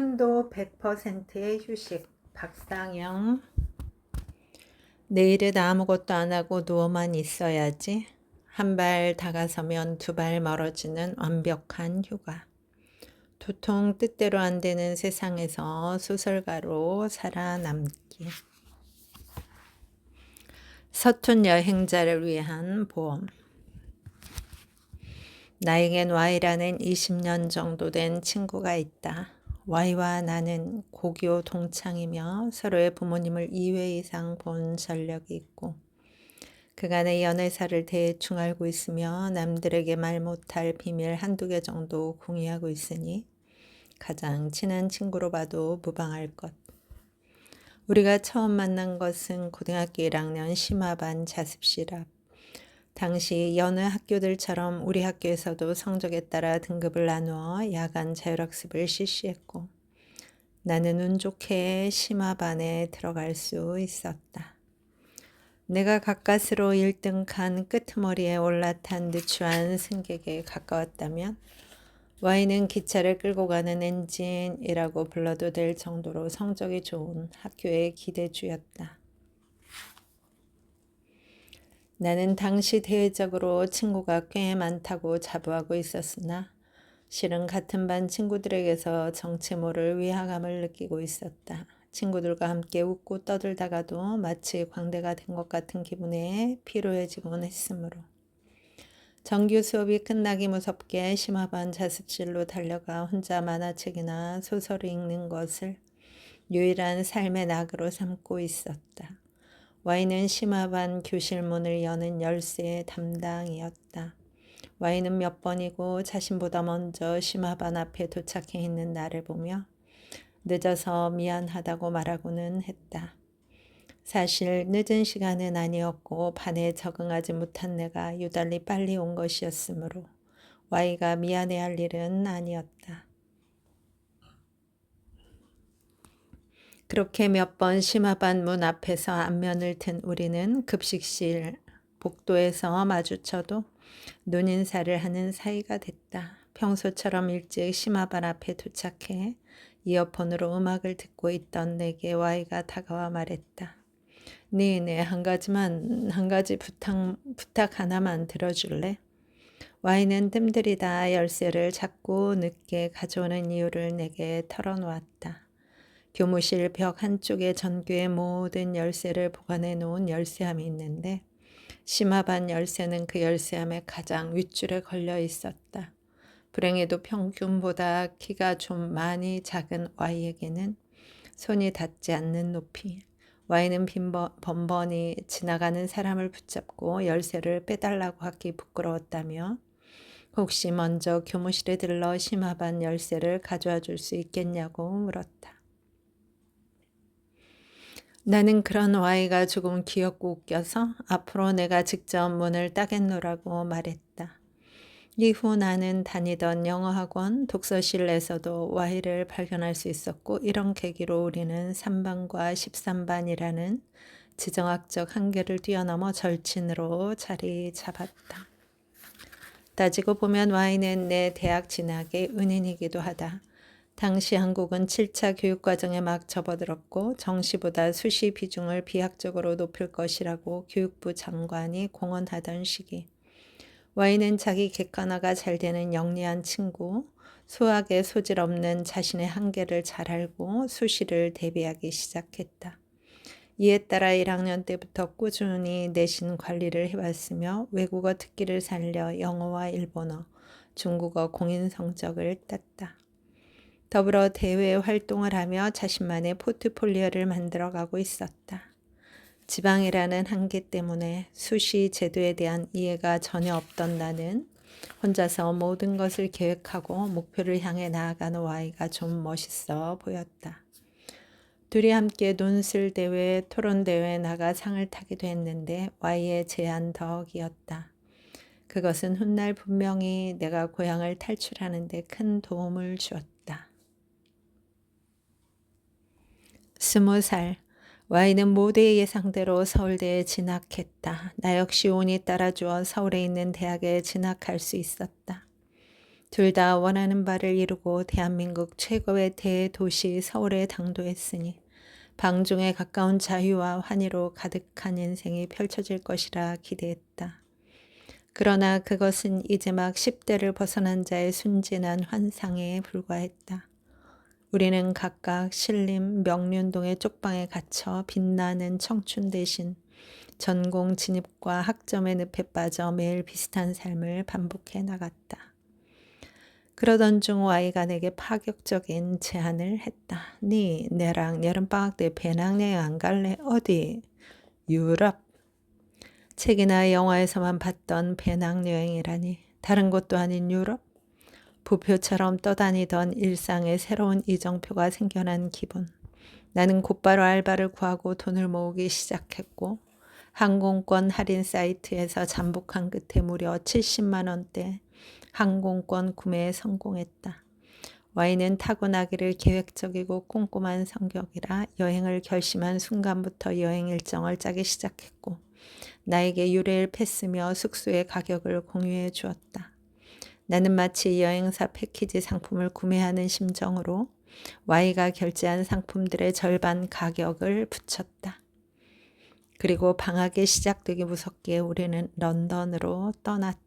한도 100%의 휴식. 박상영. 내일은 아무것도 안 하고 누워만 있어야지. 한 발 다가서면 두 발 멀어지는 완벽한 휴가. 도통 뜻대로 안 되는 세상에서 소설가로 살아남기. 서툰 여행자를 위한 보험. 나에겐 Y라는 20년 정도 된 친구가 있다. Y와 나는 고교 동창이며 서로의 부모님을 2회 이상 본 전력이 있고 그간의 연애사를 대충 알고 있으며 남들에게 말 못할 비밀 한두 개 정도 공유하고 있으니 가장 친한 친구로 봐도 무방할 것. 우리가 처음 만난 것은 고등학교 1학년 심화반 자습실 앞. 당시 여느 학교들처럼 우리 학교에서도 성적에 따라 등급을 나누어 야간 자율학습을 실시했고 나는 운 좋게 심화반에 들어갈 수 있었다. 내가 가까스로 1등 칸 끄트머리에 올라탄 누추한 승객에 가까웠다면 Y는 기차를 끌고 가는 엔진이라고 불러도 될 정도로 성적이 좋은 학교의 기대주였다. 나는 당시 대외적으로 친구가 꽤 많다고 자부하고 있었으나 실은 같은 반 친구들에게서 정체 모를 위화감을 느끼고 있었다. 친구들과 함께 웃고 떠들다가도 마치 광대가 된 것 같은 기분에 피로해지곤 했으므로 정규 수업이 끝나기 무섭게 심화반 자습실로 달려가 혼자 만화책이나 소설을 읽는 것을 유일한 삶의 낙으로 삼고 있었다. Y는 심화반 교실 문을 여는 열쇠 담당이었다. Y는 몇 번이고 자신보다 먼저 심화반 앞에 도착해 있는 나를 보며 늦어서 미안하다고 말하고는 했다. 사실 늦은 시간은 아니었고 반에 적응하지 못한 내가 유달리 빨리 온 것이었으므로 Y가 미안해할 일은 아니었다. 그렇게 몇 번 심화반 문 앞에서 안면을 튼 우리는 급식실 복도에서 마주쳐도 눈인사를 하는 사이가 됐다. 평소처럼 일찍 심화반 앞에 도착해 이어폰으로 음악을 듣고 있던 내게 Y가 다가와 말했다. 네, 한 가지 부탁 하나만 들어줄래? Y는 뜸들이다 열쇠를 자꾸 늦게 가져오는 이유를 내게 털어놓았다. 교무실 벽 한쪽에 전교의 모든 열쇠를 보관해 놓은 열쇠함이 있는데 심화반 열쇠는 그 열쇠함의 가장 윗줄에 걸려 있었다. 불행히도 평균보다 키가 좀 많이 작은 Y에게는 손이 닿지 않는 높이. Y는 번번이 지나가는 사람을 붙잡고 열쇠를 빼달라고 하기 부끄러웠다며 혹시 먼저 교무실에 들러 심화반 열쇠를 가져와 줄 수 있겠냐고 물었다. 나는 그런 Y가 조금 귀엽고 웃겨서 앞으로 내가 직접 문을 따겠노라고 말했다. 이후 나는 다니던 영어학원 독서실에서도 Y를 발견할 수 있었고 이런 계기로 우리는 3반과 13반이라는 지정학적 한계를 뛰어넘어 절친으로 자리 잡았다. 따지고 보면 Y는 내 대학 진학의 은인이기도 하다. 당시 한국은 7차 교육과정에 막 접어들었고 정시보다 수시 비중을 비약적으로 높일 것이라고 교육부 장관이 공언하던 시기. Y는 자기 객관화가 잘 되는 영리한 친구, 수학에 소질 없는 자신의 한계를 잘 알고 수시를 대비하기 시작했다. 이에 따라 1학년 때부터 꾸준히 내신 관리를 해왔으며 외국어 특기를 살려 영어와 일본어, 중국어 공인 성적을 땄다. 더불어 대외 활동을 하며 자신만의 포트폴리오를 만들어가고 있었다. 지방이라는 한계 때문에 수시 제도에 대한 이해가 전혀 없던 나는 혼자서 모든 것을 계획하고 목표를 향해 나아가는 Y가 좀 멋있어 보였다. 둘이 함께 논술 대회, 토론 대회에 나가 상을 타기도 했는데 Y의 제안 덕이었다. 그것은 훗날 분명히 내가 고향을 탈출하는 데 큰 도움을 주었다. 20살, Y는 모두의 예상대로 서울대에 진학했다. 나 역시 운이 따라주어 서울에 있는 대학에 진학할 수 있었다. 둘 다 원하는 바를 이루고 대한민국 최고의 대도시 서울에 당도했으니 방중에 가까운 자유와 환희로 가득한 인생이 펼쳐질 것이라 기대했다. 그러나 그것은 이제 막 10대를 벗어난 자의 순진한 환상에 불과했다. 우리는 각각 신림 명륜동의 쪽방에 갇혀 빛나는 청춘 대신 전공 진입과 학점의 늪에 빠져 매일 비슷한 삶을 반복해 나갔다. 그러던 중 Y가 내게 파격적인 제안을 했다. 니 내랑 여름방학 때 배낭여행 안 갈래? 어디? 유럽. 책이나 영화에서만 봤던 배낭여행이라니. 다른 곳도 아닌 유럽? 부표처럼 떠다니던 일상에 새로운 이정표가 생겨난 기분. 나는 곧바로 알바를 구하고 돈을 모으기 시작했고 항공권 할인 사이트에서 잠복한 끝에 무려 70만 원대 항공권 구매에 성공했다. Y는 타고나기를 계획적이고 꼼꼼한 성격이라 여행을 결심한 순간부터 여행 일정을 짜기 시작했고 나에게 유레일 패스며 숙소의 가격을 공유해 주었다. 나는 마치 여행사 패키지 상품을 구매하는 심정으로 Y가 결제한 상품들의 절반 가격을 붙였다. 그리고 방학이 시작되기 무섭게 우리는 런던으로 떠났다.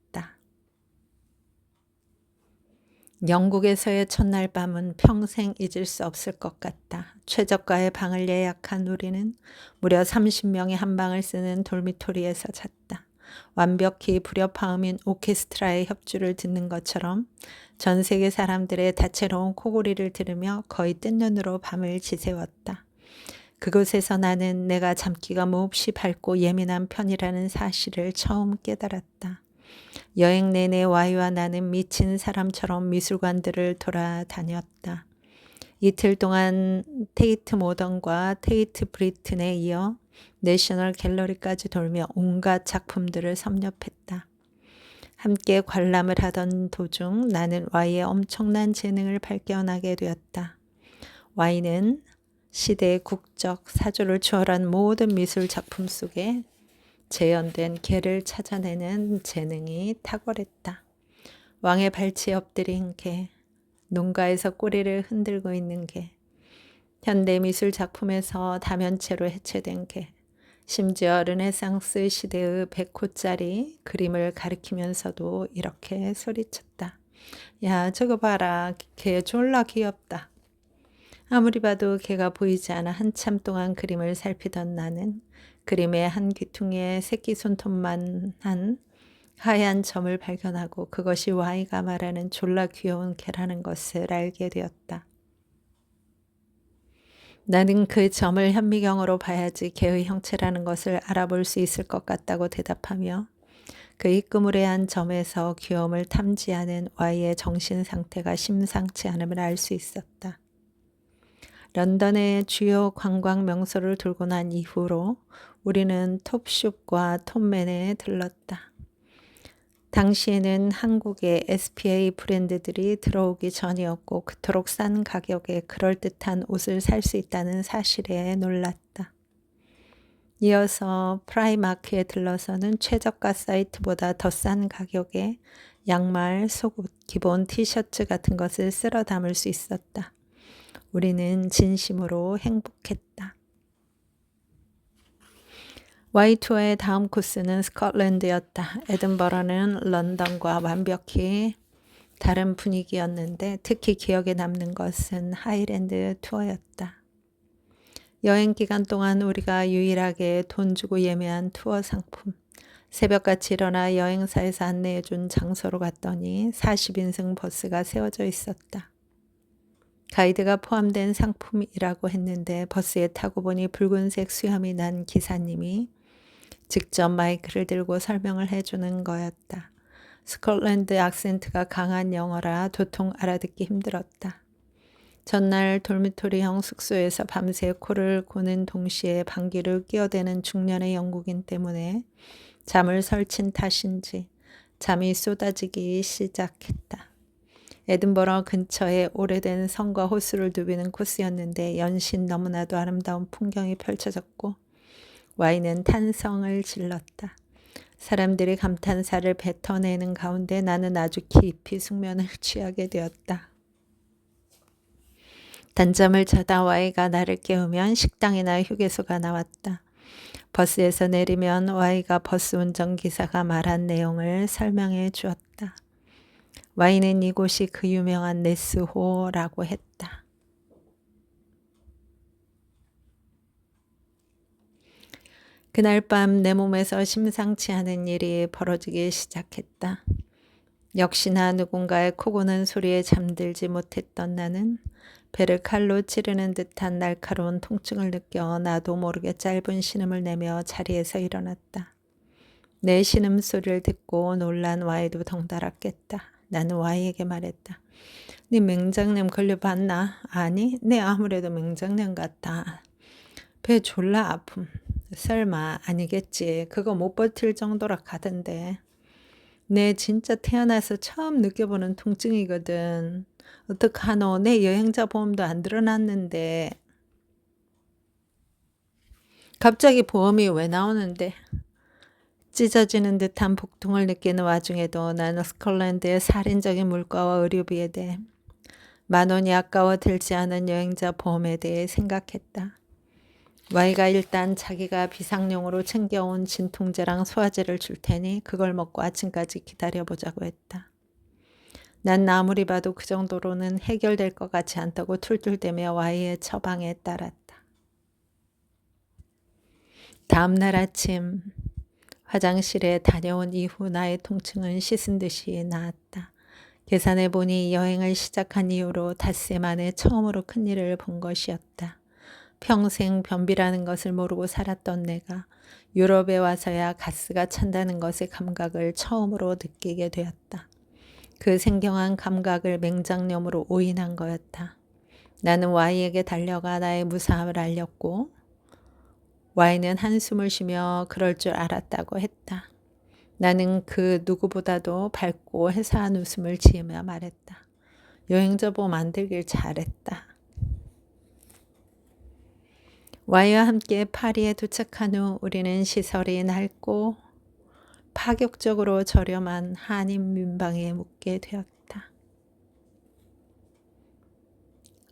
영국에서의 첫날 밤은 평생 잊을 수 없을 것 같다. 최저가의 방을 예약한 우리는 무려 30명이 한 방을 쓰는 돌미토리에서 잤다. 완벽히 불협화음인 오케스트라의 협주를 듣는 것처럼 전 세계 사람들의 다채로운 코골이를 들으며 거의 뜬 눈으로 밤을 지새웠다. 그곳에서 나는 내가 잠기가 몹시 밝고 예민한 편이라는 사실을 처음 깨달았다. 여행 내내 Y와 나는 미친 사람처럼 미술관들을 돌아다녔다. 이틀 동안 테이트 모던과 테이트 브리튼에 이어 내셔널 갤러리까지 돌며 온갖 작품들을 섭렵했다. 함께 관람을 하던 도중 나는 Y의 엄청난 재능을 발견하게 되었다. Y는 시대의 국적, 사조를 초월한 모든 미술 작품 속에 재현된 개를 찾아내는 재능이 탁월했다. 왕의 발치에 엎드린 개, 농가에서 꼬리를 흔들고 있는 개, 현대미술 작품에서 다면체로 해체된 개, 심지어 르네상스 시대의 100호짜리 그림을 가리키면서도 이렇게 소리쳤다. 야, 저거 봐라. 개 졸라 귀엽다. 아무리 봐도 개가 보이지 않아 한참 동안 그림을 살피던 나는 그림의 한 귀퉁이에 새끼 손톱만 한 하얀 점을 발견하고 그것이 Y가 말하는 졸라 귀여운 개라는 것을 알게 되었다. 나는 그 점을 현미경으로 봐야지 개의 형체라는 것을 알아볼 수 있을 것 같다고 대답하며 그 희끄무레한 점에서 귀여움을 탐지하는 Y의 정신 상태가 심상치 않음을 알 수 있었다. 런던의 주요 관광 명소를 돌고 난 이후로 우리는 톱숍과 톱맨에 들렀다. 당시에는 한국의 SPA 브랜드들이 들어오기 전이었고 그토록 싼 가격에 그럴듯한 옷을 살 수 있다는 사실에 놀랐다. 이어서 프라이마크에 들러서는 최저가 사이트보다 더 싼 가격에 양말, 속옷, 기본 티셔츠 같은 것을 쓸어 담을 수 있었다. 우리는 진심으로 행복했다. Y 투어의 다음 코스는 스코틀랜드였다. 에든버러는 런던과 완벽히 다른 분위기였는데 특히 기억에 남는 것은 하이랜드 투어였다. 여행 기간 동안 우리가 유일하게 돈 주고 예매한 투어 상품. 새벽같이 일어나 여행사에서 안내해준 장소로 갔더니 40인승 버스가 세워져 있었다. 가이드가 포함된 상품이라고 했는데 버스에 타고 보니 붉은색 수염이 난 기사님이 직접 마이크를 들고 설명을 해주는 거였다. 스코틀랜드 악센트가 강한 영어라 도통 알아듣기 힘들었다. 전날 돌미토리형 숙소에서 밤새 코를 고는 동시에 방귀를 뀌어대는 중년의 영국인 때문에 잠을 설친 탓인지 잠이 쏟아지기 시작했다. 에든버러 근처에 오래된 성과 호수를 누비는 코스였는데 연신 너무나도 아름다운 풍경이 펼쳐졌고 Y는 탄성을 질렀다. 사람들이 감탄사를 뱉어내는 가운데 나는 아주 깊이 숙면을 취하게 되었다. 단잠을 자다 Y가 나를 깨우면 식당이나 휴게소가 나왔다. 버스에서 내리면 Y가 버스 운전기사가 말한 내용을 설명해 주었다. Y는 이곳이 그 유명한 네스호라고 했다. 그날 밤 내 몸에서 심상치 않은 일이 벌어지기 시작했다. 역시나 누군가의 코 고는 소리에 잠들지 못했던 나는 배를 칼로 찌르는 듯한 날카로운 통증을 느껴 나도 모르게 짧은 신음을 내며 자리에서 일어났다. 내 신음소리를 듣고 놀란 Y도 덩달았겠다. 나는 Y에게 말했다. 네 맹장염 걸려봤나? 아니, 네 아무래도 맹장염 같다. 배 졸라 아픔. 설마 아니겠지. 그거 못 버틸 정도라 가던데. 내 진짜 태어나서 처음 느껴보는 통증이거든. 어떡하노? 내 여행자 보험도 안 들어놨는데. 갑자기 보험이 왜 나오는데? 찢어지는 듯한 복통을 느끼는 와중에도 나는 스콜랜드의 살인적인 물가와 의료비에 대해 10,000원이 아까워 들지 않은 여행자 보험에 대해 생각했다. Y가 일단 자기가 비상용으로 챙겨온 진통제랑 소화제를 줄 테니 그걸 먹고 아침까지 기다려보자고 했다. 난 아무리 봐도 그 정도로는 해결될 것 같지 않다고 툴툴대며 Y의 처방에 따랐다. 다음 날 아침 화장실에 다녀온 이후 나의 통증은 씻은 듯이 나았다. 계산해보니 여행을 시작한 이후로 닷새 만에 처음으로 큰일을 본 것이었다. 평생 변비라는 것을 모르고 살았던 내가 유럽에 와서야 가스가 찬다는 것의 감각을 처음으로 느끼게 되었다. 그 생경한 감각을 맹장염으로 오인한 거였다. 나는 Y에게 달려가 나의 무사함을 알렸고 Y는 한숨을 쉬며 그럴 줄 알았다고 했다. 나는 그 누구보다도 밝고 해사한 웃음을 지으며 말했다. 여행자 보험 만들길 잘했다. Y와 함께 파리에 도착한 후 우리는 시설이 낡고 파격적으로 저렴한 한인 민방위에 묵게 되었다.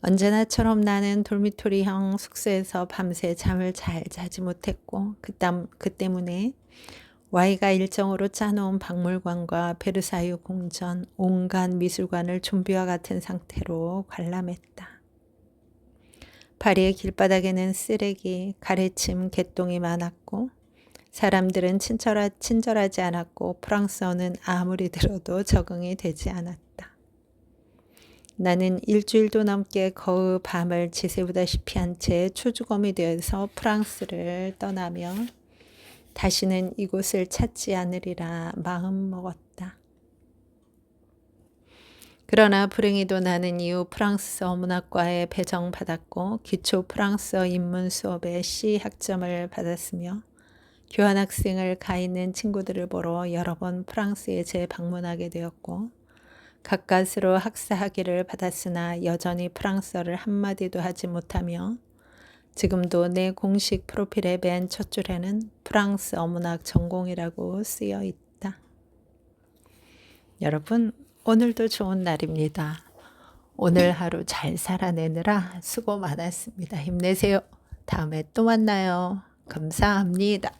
언제나처럼 나는 돌미토리형 숙소에서 밤새 잠을 잘 자지 못했고 그 때문에 Y가 일정으로 짜놓은 박물관과 베르사유 궁전, 온갖 미술관을 좀비와 같은 상태로 관람했다. 파리의 길바닥에는 쓰레기, 가래침, 개똥이 많았고 사람들은 친절하지 않았고 프랑스어는 아무리 들어도 적응이 되지 않았다. 나는 일주일도 넘게 거의 밤을 지새우다시피 한 채 초주검이 되어서 프랑스를 떠나며 다시는 이곳을 찾지 않으리라 마음먹었다. 그러나 불행히도 나는 이후 프랑스어 문학과에 배정받았고 기초 프랑스어 입문 수업에 C 학점을 받았으며 교환학생을 가 있는 친구들을 보러 여러 번 프랑스에 재방문하게 되었고 가까스로 학사 학위를 받았으나 여전히 프랑스어를 한마디도 하지 못하며 지금도 내 공식 프로필의 맨 첫 줄에는 프랑스어 문학 전공이라고 쓰여 있다. 여러분, 오늘도 좋은 날입니다. 오늘 하루 잘 살아내느라 수고 많았습니다. 힘내세요. 다음에 또 만나요. 감사합니다.